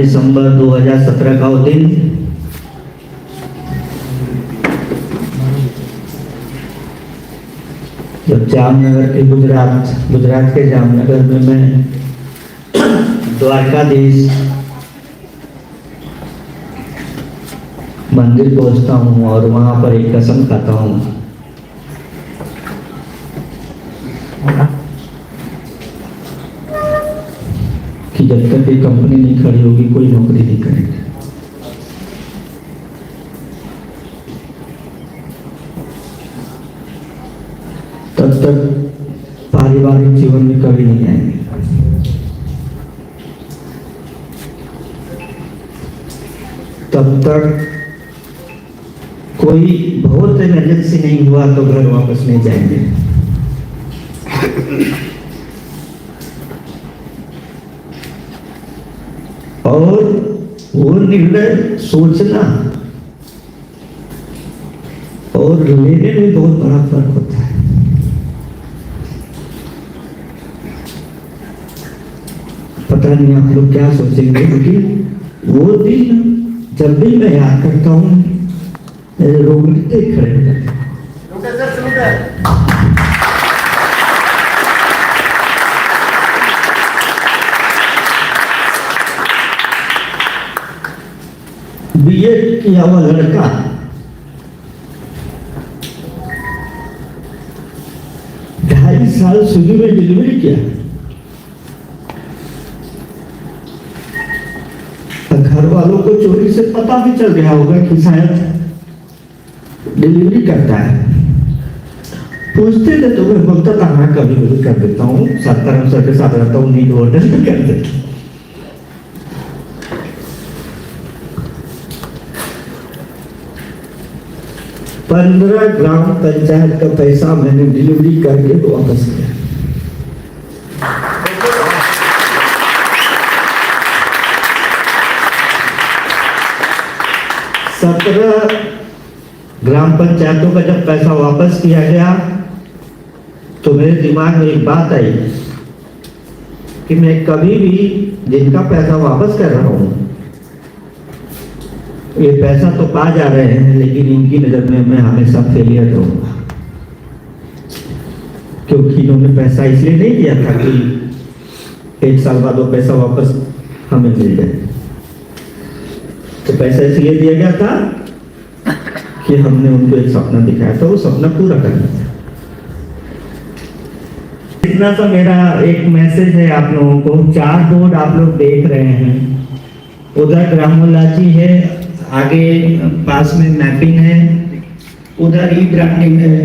दिसंबर 2017 का वो दिन जब जामनगर के गुजरात के जामनगर में मैं द्वारकाधीश मंदिर पहुंचता हूं और वहां पर एक कसम खाता हूं कि जब तक ये कंपनी नहीं खड़ी होगी कोई नौकरी नहीं करेगी। तब तक पारिवारिक जीवन में कभी नहीं आएंगे। तब तक कोई बहुत इमरजेंसी नहीं हुआ तो घर वापस नहीं जाएंगे। और वो निर्णय सोचना और लेने में बहुत बड़ा फर्क होता है। पता नहीं आप लोग क्या सोचेंगे, क्योंकि वो दिन जब भी मैं याद करता हूँ मेरे रोंगटे खड़े हो जाते हैं। बीएड किया हुआ लड़का ढाई साल स्विगी में डिलीवरी किया, घर वालों को चोरी से पता भी चल गया होगा कि शायद डिलीवरी करता है। पूछते थे तो मैं बोलता था हाँ कभी कभी कर देता हूँ, साधारण सर के साथ रहता हूँ, नींद होटल में कर देता हूँ। पंद्रह ग्राम पंचायत का पैसा मैंने डिलीवरी करके वापस किया। सत्रह ग्राम पंचायतों का जब पैसा वापस किया गया तो मेरे दिमाग में एक बात आई कि मैं कभी भी जिनका पैसा वापस कर रहा हूं, ये पैसा तो पा जा रहे हैं लेकिन इनकी नजर में मैं हमेशा फेलियर रहूंगा, क्योंकि इन्होंने पैसा इसलिए नहीं दिया था कि एक साल बाद वो पैसा वापस हमें मिल जाए। तो पैसा इसलिए दिया गया था कि हमने उनको एक सपना दिखाया था, वो सपना पूरा करना था। इतना सा मेरा एक मैसेज है आप लोगों को। 4 बोर्ड आप लोग देख रहे हैं, उधर ग्रामोलॉजी है, आगे पास में मैपिंग है, उधर ई ब्रांडिंग है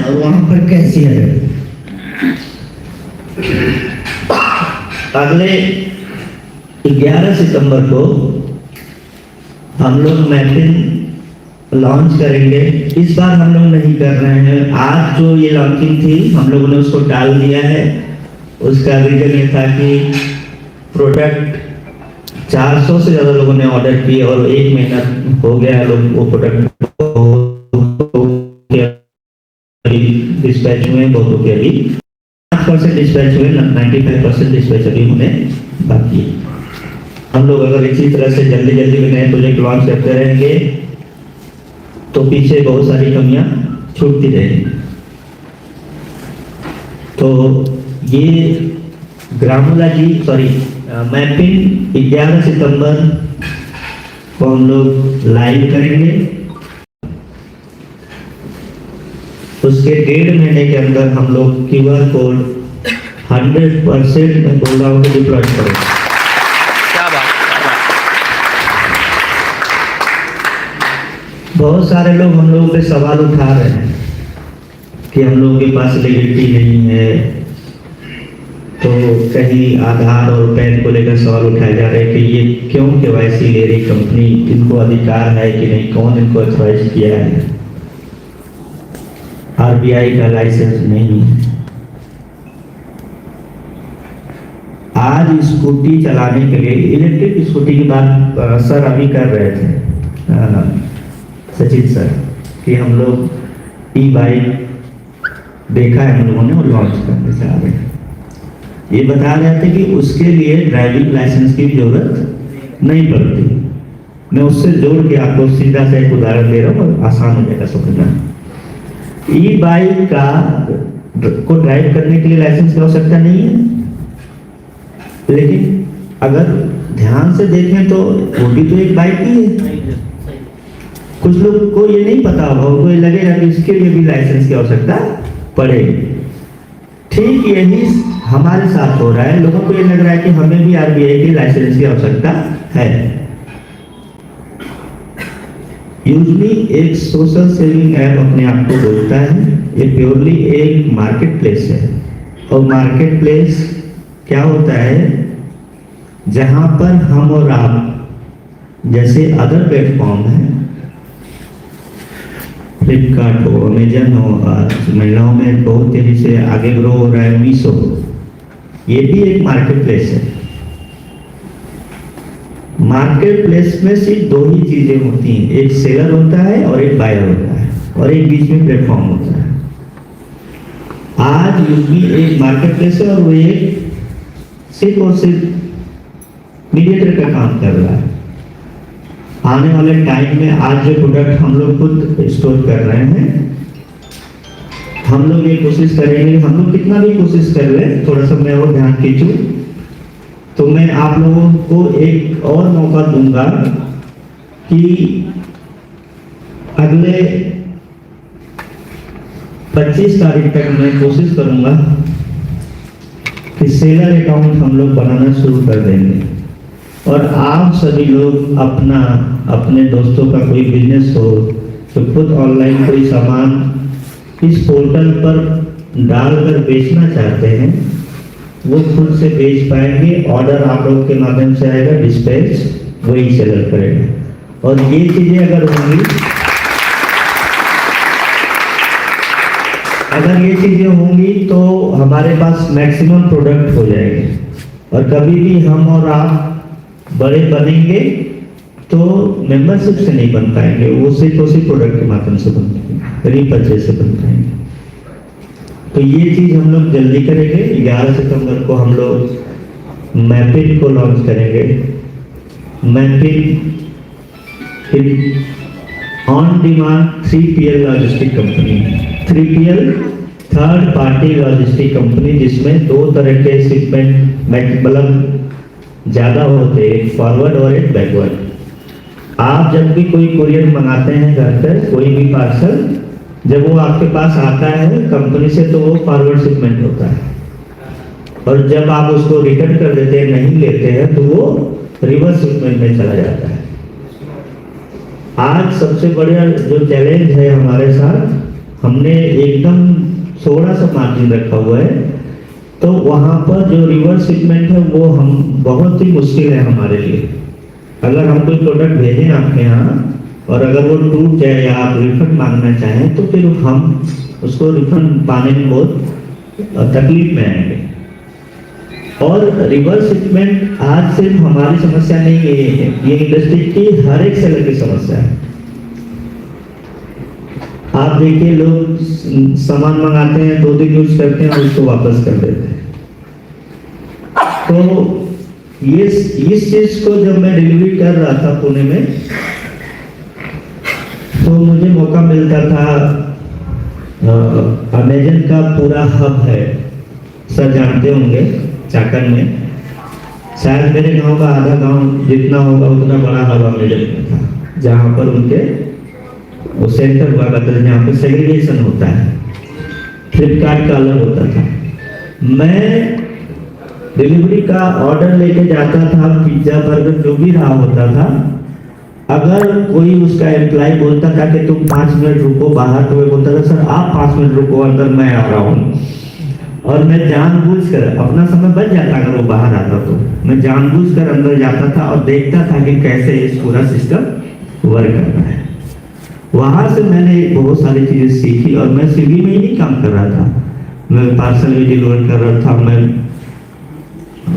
और वहां पर कैशियर है। अगले 11 सितंबर को हम लोग मैपिंग लॉन्च करेंगे। इस बार हम लोग नहीं कर रहे हैं, आज जो ये लॉन्चिंग थी हम लोगों ने उसको टाल दिया है। उसका रीजन ये था कि प्रोडक्ट 400 से ज्यादा लोगों ने ऑर्डर किए और 1 महीना हो गया लोग वो प्रोडक्ट डिस्पैच हुए, बहुतों के अभी 5% डिस्पैच हुए, 95% डिस्पैच अभी होने बाकी है। हम लोग अगर इसी तरह से जल्दी में नए प्रोजेक्ट लॉन्च करते रहेंगे तो पीछे बहुत सारी कमियां छूटती रहेंगी। तो ये ग्रामोलॉजी मैपिंग 11 सितंबर को हम लोग लाइव करेंगे। उसके 1.5 महीने के अंदर हम लोग QR कोड 100% मैं बोल रहा हूँ डिप्लॉय करेंगे। बहुत सारे लोग हम लोगों पे सवाल उठा रहे हैं कि हम लोगों के पास लिक्विडिटी नहीं है, तो कहीं आधार और पैन को लेकर सवाल उठाए जा रहे हैं कि ये क्यों KYC ले रही कंपनी, इनको अधिकार है कि नहीं, कौन इनको ऑथराइज किया है, RBI का लाइसेंस नहीं है। आज स्कूटी चलाने के लिए इलेक्ट्रिक स्कूटी की बात सर अभी कर रहे थे सचिन सर कि हम लोग ई-बाइक देखा है हम लोगों ने और लॉन्च करने जा रहे हैं। ये बता रहे थे कि उसके लिए ड्राइविंग लाइसेंस की जरूरत नहीं पड़ती। मैं उससे जोड़ के आपको सीधा सा एक उदाहरण दे रहा हूँ, आसान हो जाएगा समझना। ई बाइक का को ड्राइव करने के लिए लाइसेंस की आवश्यकता नहीं है, लेकिन अगर ध्यान से देखें तो वो भी तो एक बाइक ही है। कुछ लोग को ये नहीं पता होगा, उनको ये लगेगा कि इसके लिए भी लाइसेंस की आवश्यकता पड़ेगी। ठीक यही हमारे साथ हो रहा है, लोगों को ये लग रहा है कि हमें भी आरबीआई की लाइसेंस की आवश्यकता है। यूजली एक सोशल सेविंग ऐप अपने आप को बोलता है, ये प्योरली एक मार्केट प्लेस है। और मार्केट प्लेस क्या होता है, जहां पर हम और आप जैसे अदर प्लेटफॉर्म है, फ्लिपकार्ट हो, अमेजन हो, महिलाओं में बहुत तेजी से आगे ग्रो हो रहा है मीशो, ये भी एक मार्केट प्लेस है। मार्केट प्लेस में सिर्फ दो ही चीजें होती हैं, एक सेलर होता है और एक बायर होता है, और एक बीच में प्लेटफॉर्म होता है। आज यूपी एक मार्केट प्लेस है और वो एक सिर्फ और सिर्फ मीडिएटर का काम कर रहा है। आने वाले टाइम में आज जो प्रोडक्ट हम लोग खुद स्टोर कर रहे हैं, हम लोग ये कोशिश करेंगे, हम लोग कितना भी कोशिश कर ले, थोड़ा सा मैं और ध्यान खींचूं तो मैं आप लोगों को एक और मौका दूंगा कि अगले 25 तारीख तक मैं कोशिश करूंगा कि सेलर अकाउंट हम लोग बनाना शुरू कर देंगे, और आप सभी लोग अपने दोस्तों का कोई बिजनेस हो तो खुद ऑनलाइन कोई सामान इस पोर्टल पर डालकर बेचना चाहते हैं, वो खुद से बेच पाएंगे। ऑर्डर आप लोग के माध्यम से आएगा, डिस्पैच वही सेलर करेगा। और ये चीजें अगर ये चीजें होंगी तो हमारे पास मैक्सिमम प्रोडक्ट हो जाएंगे, और कभी भी हम और आप बड़े बनेंगे तो मेंबरशिप से नहीं बन पाएंगे, वो सिर्फ उसी प्रोडक्ट के माध्यम से बन पाएंगे, रीपर्चेज से बन पाएंगे। तो ये चीज हम लोग जल्दी करेंगे। 11 सितंबर को हम लोग मैपिंग को लॉन्च करेंगे। Mapping on demand 3PL logistic company, 3PL third party logistic company, जिसमें दो तरह के शिपमेंट मतलब ज्यादा होते हैं, एक फॉरवर्ड और एक बैकवर्ड। आप जब भी कोई कुरियर मंगाते हैं घर पर कोई भी पार्सल, जब वो आपके पास आता है कंपनी से तो वो फॉरवर्ड शिपमेंट होता है, और जब आप उसको रिटर्न कर देते हैं, नहीं लेते हैं, तो वो रिवर्स शिपमेंट में चला जाता है। आज सबसे बड़ा जो चैलेंज है हमारे साथ, हमने एकदम थोड़ा सा मार्जिन रखा हुआ है, तो वहां पर जो रिवर्स शिपमेंट है वो हम बहुत ही मुश्किल है हमारे लिए। अगर हम कोई प्रोडक्ट भेजें आपके यहाँ और अगर वो टूट जाए या आप रिफंड मांगना चाहें, तो फिर हम उसको रिफंड पाने में बहुत तकलीफ में आएंगे। और रिवर्स शिपमेंट आज सिर्फ हमारी समस्या नहीं है, ये इंडस्ट्री की हर एक सेलर की समस्या है। आप देखिए, लोग सामान मंगाते हैं, 2 दिन यूज करते हैं और उसको वापस कर देते हैं। तो ये इस चीज को जब मैं डिलीवरी कर रहा था पुणे में, तो मुझे मौका मिलता था, अमेजन का पूरा हब है, सर जानते होंगे, चाकन में, शायद मेरे गांव का आधा गांव जितना होगा उतना बड़ा हब अमेजन में था, जहां पर उनके वो सेंटर हुआ करता था, जहाँ पे सेग्रीगेशन होता है। फ्लिपकार्ट का अलग होता था। मैं डिलीवरी का ऑर्डर लेके जाता था, पिज्जा बर्गर जो भी रहा होता था, अगर कोई उसका एम्प्लॉय बोलता था कि तुम 5 मिनट रुको बाहर, तो मैं बोलता था सर आप 5 मिनट रुको, अंदर मैं आ रहा हूँ। और मैं जानबूझकर, अपना समय बच जाता अगर वो बाहर आता तो मैं जानबूझकर अंदर जाता था और देखता था कि कैसे इस पूरा सिस्टम वर्क कर रहा है। वहां से मैंने बहुत सारी चीजें सीखी, और मैं स्विगी में ही नहीं काम कर रहा था, मैं पार्सल भी डिलीवर कर रहा था, मैं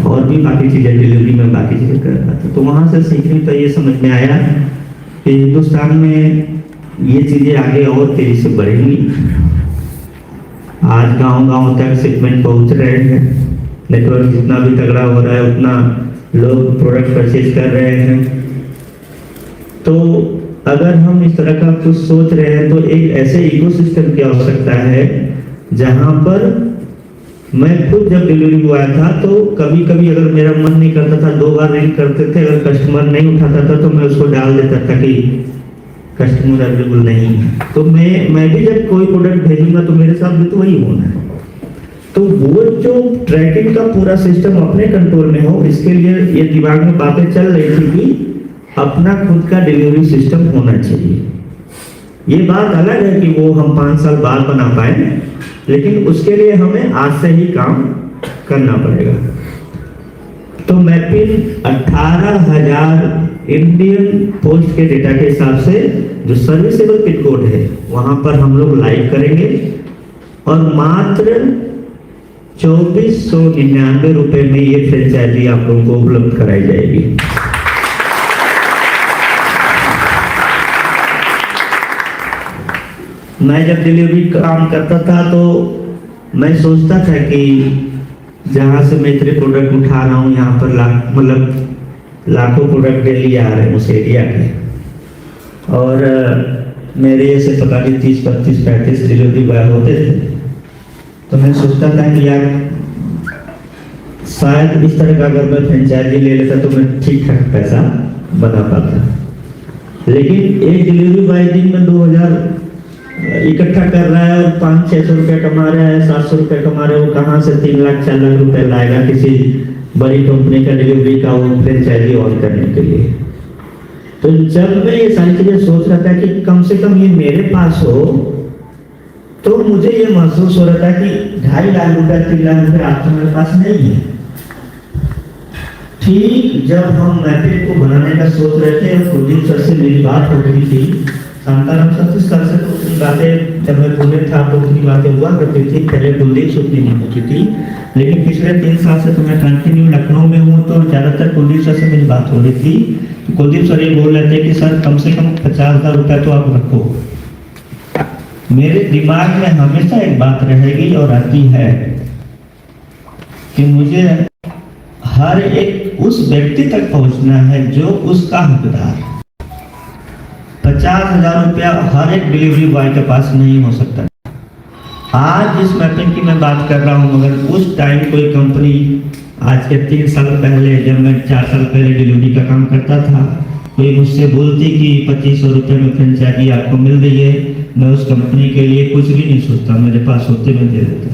और भी बाकी चीजें डिलीवरी में बाकी चीजें कर रहा था। तो वहां से सीखने तो ये समझ में आया कि हिंदुस्तान में ये चीजें आगे और तेजी से बढ़ेंगी। आज गांव-गांव तक शिपमेंट पहुंच रहे हैं, नेटवर्क जितना भी तगड़ा हो रहा है उतना लोग प्रोडक्ट परचेज कर रहे हैं। तो अगर हम इस तरह का कुछ सोच रहे हैं तो एक ऐसे इकोसिस्टम की आवश्यकता है जहां पर मैं खुद जब डिलीवरी बॉय था तो कभी कभी अगर मेरा मन नहीं करता था, 2 बार रिंग करते थे, अगर कस्टमर नहीं उठाता था तो मैं उसको डाल देता था कि कस्टमर अवेलेबल नहीं है। तो मैं भी जब कोई प्रोडक्ट भेजूंगा तो मेरे साथ भी तो वही होना है। तो वो जो ट्रैकिंग का पूरा सिस्टम अपने कंट्रोल में हो, इसके लिए ये दिमाग में बातें चल रही थी कि अपना खुद का डिलीवरी सिस्टम होना चाहिए। ये बात अलग है कि वो हम 5 साल बाद बना पाए, लेकिन उसके लिए हमें आज से ही काम करना पड़ेगा। तो मैपिंग 18,000 इंडियन पोस्ट के डेटा के हिसाब से जो सर्विसेबल पिन कोड है वहां पर हम लोग लाइव करेंगे और मात्र 2499 रुपए में ये फ्रेंचाइजी आप लोगों को उपलब्ध कराई जाएगी। मैं जब डिलीवरी काम करता था तो मैं सोचता था कि जहाँ से मैं इतने प्रोडक्ट उठा रहा हूँ, यहाँ पर लाखों प्रोडक्ट डेली आ रहे हैं उस एरिया के, और मेरे ऐसे पता नहीं 30, 32, 35 डिलीवरी बॉय होते थे। तो मैं सोचता था कि यार शायद इस तरह का अगर मैं फ्रेंचाइजी ले लेता तो मैं ठीक ठाक पैसा बना पाता। लेकिन एक डिलीवरी बॉय दिन में 2000 इकट्ठा कर रहा है और 500-600 रुपये कमा रहा है, 700 रुपये कमा रहा है, वो कहाँ से 3 लाख 4 लाख रुपए लाएगा किसी बड़ी कंपनी का डिलीवरी का वो फ्रेंचाइजी ऑन करने के लिए। तो जब मैं ये सारी चीजें सोच रहा था कि कम से कम ये मेरे पास हो, तो मुझे ये महसूस हो रहा था कि 2.5 लाख रुपए 3 लाख रुपए आज तो मेरे पास नहीं है। ठीक जब हम मैपिंग को बनाने का सोच रहे थे, कुलदीप सर से मेरी बात हो रही थी, शांताराम सर से तो उतनी बातें जब मैं पुणे था तो उतनी बातें हुआ करती थी, पहले कुलदीप से उतनी नहीं होती थी, लेकिन पिछले 3 साल से तो मैं कंटिन्यू लखनऊ में हूँ तो ज्यादातर कुलदीप सर से मेरी बात हो रही थी। तो कुलदीप सर ये बोल रहे थे कि सर कम से कम 50,000 रुपया तो आप रखो। मेरे दिमाग में हमेशा एक बात रहेगी और आती है कि मुझे हर एक उस व्यक्ति तक पहुंचना है जो उसका हकदार। 50,000 रुपया हर एक डिलीवरी बॉय के पास नहीं हो सकता। आज जिस मैपिंग की मैं बात कर रहा हूँ, अगर उस टाइम कोई कंपनी आज के 3 साल पहले, जब मैं 4 साल पहले डिलीवरी का काम करता था, कोई मुझसे बोलती कि 2500 रुपये में फ्रेंचाइजी आपको मिल रही है, मैं उस कंपनी के लिए कुछ भी नहीं सोचता, मेरे पास होते मैं दे देता।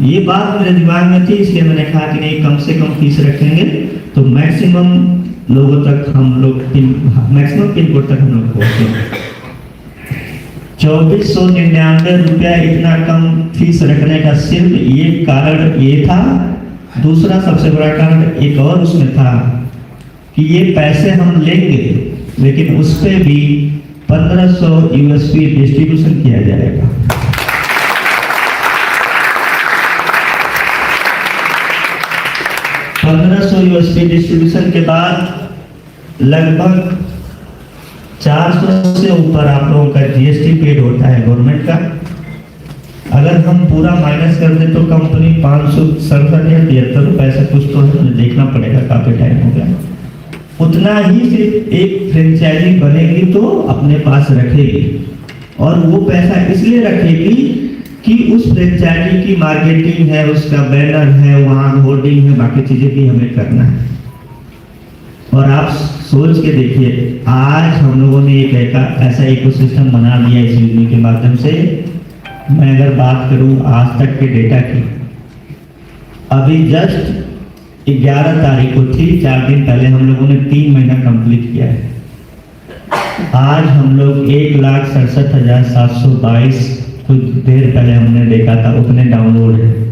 ये बात मेरे दिमाग में थी, इसलिए मैंने कहा कि नहीं, कम से कम फीस रखेंगे तो मैक्सिमम लोगों तक हम लोग मैक्सिमम पिन कोड तक हम लोग पहुंचे। 2499 रुपया इतना कम फीस रखने का सिर्फ ये कारण ये था। दूसरा सबसे बड़ा कारण एक और उसमें था कि ये पैसे हम लेंगे लेकिन उस पे भी 1500 यूएसपी डिस्ट्रीब्यूशन किया जाएगा। यूएसपी डिस्ट्रीब्यूशन के बाद लगभग 400 से ऊपर आप लोगों का जीएसटी पेड होता है गवर्नमेंट का। अगर हम पूरा माइनस कर दे तो कंपनी 567 या 73 रुपए से कुछ तो हमें देखना पड़ेगा, काफी टाइम हो गया। उतना ही सिर्फ एक फ्रेंचाइजी बनेगी तो अपने पास रखेगी, और वो पैसा इसलिए रखेगी कि उस फ्रेंचाइजी की मार्केटिंग है, उसका बैनर है, वहाँ होर्डिंग है, बाकी चीजें भी हमें करना है। और आप सोच के देखिए, आज हम लोगों ने एक ऐसा इकोसिस्टम बना दिया इस यूनिट के माध्यम से। मैं अगर बात करूं आज तक के डेटा की, अभी जस्ट 11 तारीख को थी, 4 दिन पहले हम लोगों ने 3 महीना कंप्लीट किया है। आज हम लोग 1,67,722 कुछ देर पहले हमने देखा था, उतने डाउनलोड है।